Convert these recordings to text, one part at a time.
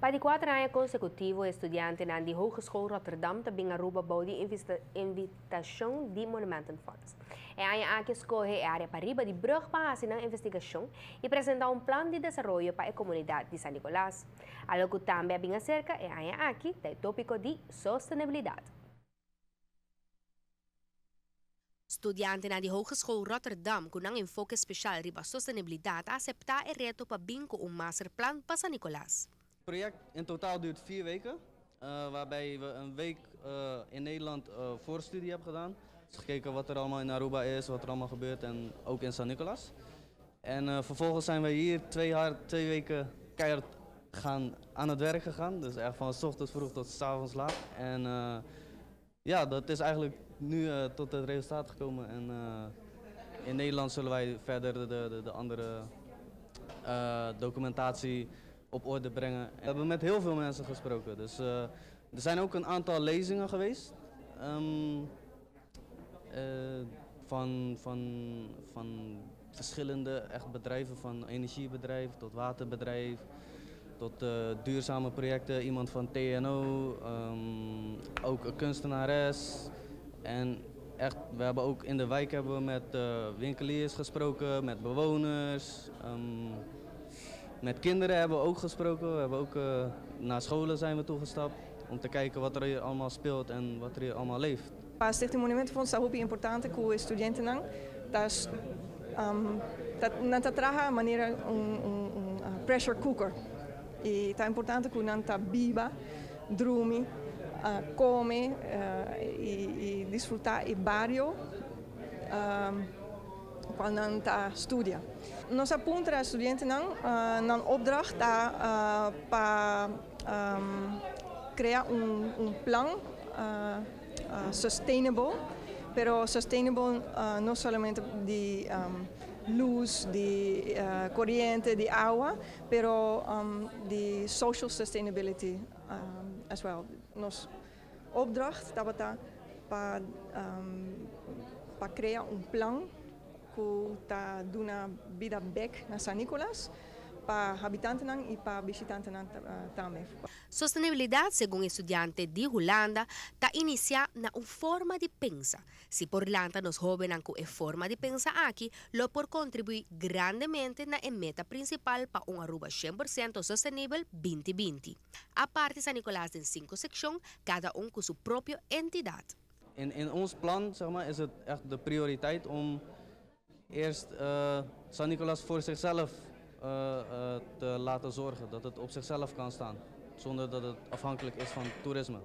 Para di 4 anos consecutivos, estudiantes na Hogeschool Rotterdam também Aruba bouwde invitação de Monumentenfonds. E a que escolhe a área para riba de brug para assinar investigação e apresentar plano de desenvolvimento para a comunidade de San Nicolás. Algo que também bem acerca é a aqui do tópico de sustentabilidade. Estudiantes na Hogeschool Rotterdam com um enfoque especial riba sustentabilidade aceitar o reto para bingo masterplan para San Nicolás. Het project in totaal duurt 4 weken, waarbij we een week in Nederland voorstudie hebben gedaan. Dus gekeken wat er allemaal in Aruba is, wat er allemaal gebeurt en ook in San Nicolás. En vervolgens zijn we hier 2 weken keihard aan het werk gegaan. Dus echt van 's ochtends vroeg tot 's avonds laat. En ja, dat is eigenlijk nu tot het resultaat gekomen. En in Nederland zullen wij verder de andere documentatie op orde brengen. We hebben met heel veel mensen gesproken. Dus er zijn ook een aantal lezingen geweest. Van verschillende echt bedrijven, van energiebedrijf tot waterbedrijf, tot duurzame projecten. Iemand van TNO, ook een kunstenares. En echt, we hebben ook in de wijk hebben we met winkeliers gesproken, met bewoners. Met kinderen hebben we ook gesproken. We hebben ook naar scholen zijn we toegestapt om te kijken wat er hier allemaal speelt en wat er hier allemaal leeft. Para a Stichting Monumentenfonds é muito importante que os estudantes não traga maneira pressure cooker e é importante que não tá biba, dorme, come e desfrutar o barrio quando não tá estudia. Nós apuntamos a estudantes na opdracht para criar plan sustainable, pero sustainable não somente de luz, de corriente, de agua, pero de social sustainability as well. Nos opdracht para criar plan que está dando vida back na San Nicolás para habitantes e para visitantes também. Sustentabilidade, segundo estudante de Holanda, está iniciada na forma de pensar. Se por Holanda nos jovens com a forma de pensar aqui, lo por contribuir grandemente na meta principal para Aruba 100% sustentável 2020. A parte San Nicolás tem 5 secções, cada com sua própria entidade. In ons plan zeg maar, is het echt de prioriteit om eerst San Nicolás voor zichzelf te laten zorgen, dat het op zichzelf kan staan, zonder dat het afhankelijk is van toerisme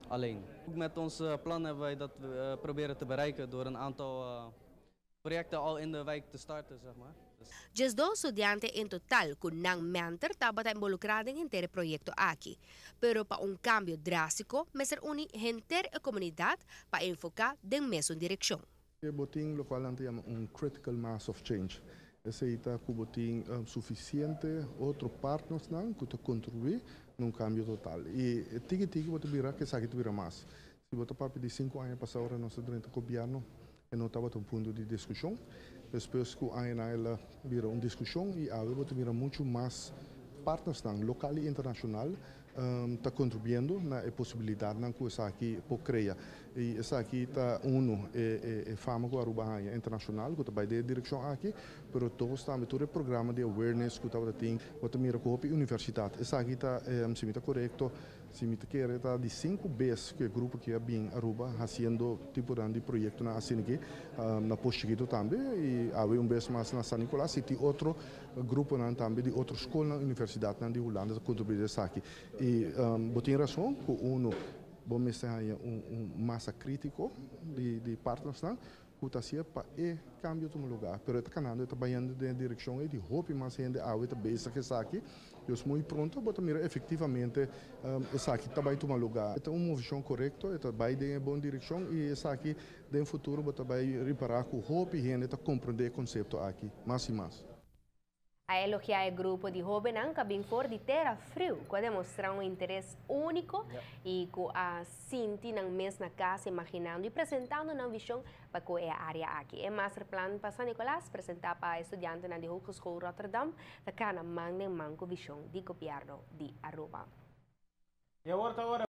alleen. Met ons plan hebben wij dat proberen te bereiken door een aantal projecten al in de wijk te starten, zeg maar. Just 2 estudiantes en total con un mentor estaban involucrados en este proyecto aquí, pero para un cambio drástico, me ser unir gente y comunidad para enfocar en la misma dirección. O botim lo qual chama critical mass of change. Esse está com o botim suficiente outros partners não que te contribuir num cambio total. E tigi você vira que sabe que vira mais. Se você parte de 5 anos passaram nós durante o governo e não estava um ponto de discussão, depois que o ano ela vira uma discussão e agora você vira muito mais partners não local e internacional está contribuindo na possibilidade na que essa aqui pode criar. E essa aqui está fama com a Aruba internacional que vai de direção aqui, pero todos também todo o programa de awareness que está tem, que mira com a universidade. Essa aqui está se está correto, se me quer está de 5 vezes que o grupo que é bem Aruba fazendo tipo de projeto na assim aqui na Postiquito também e há vez mais na San Nicolás e tem outro grupo também de outra escola na universidade de Holanda que contribui essa aqui. E tem razão que vamos ter massa crítico de partners que está sendo para o cambio de lugar. Mas está canando trabalhando na direção de hope mais gente a outra base que está aqui. Eu sou muito pronto para mirar efetivamente essa aqui está vai tomar lugar. É uma visão correta, está vai em boa direção e essa aqui no futuro vai reparar com hope e gente está compreender o conceito aqui mais e mais. A elogiar o grupo de jovens ang kabingfor di Terra Frio, que demonstra um interesse único e com a sinti ng mês na casa imaginando e apresentando uma visão para com a área aqui. É masterplan para San Nicolás, apresentar para estudante na Hogeschool Rotterdam, na kana mang ng mangko visão de gobyerno de Aruba.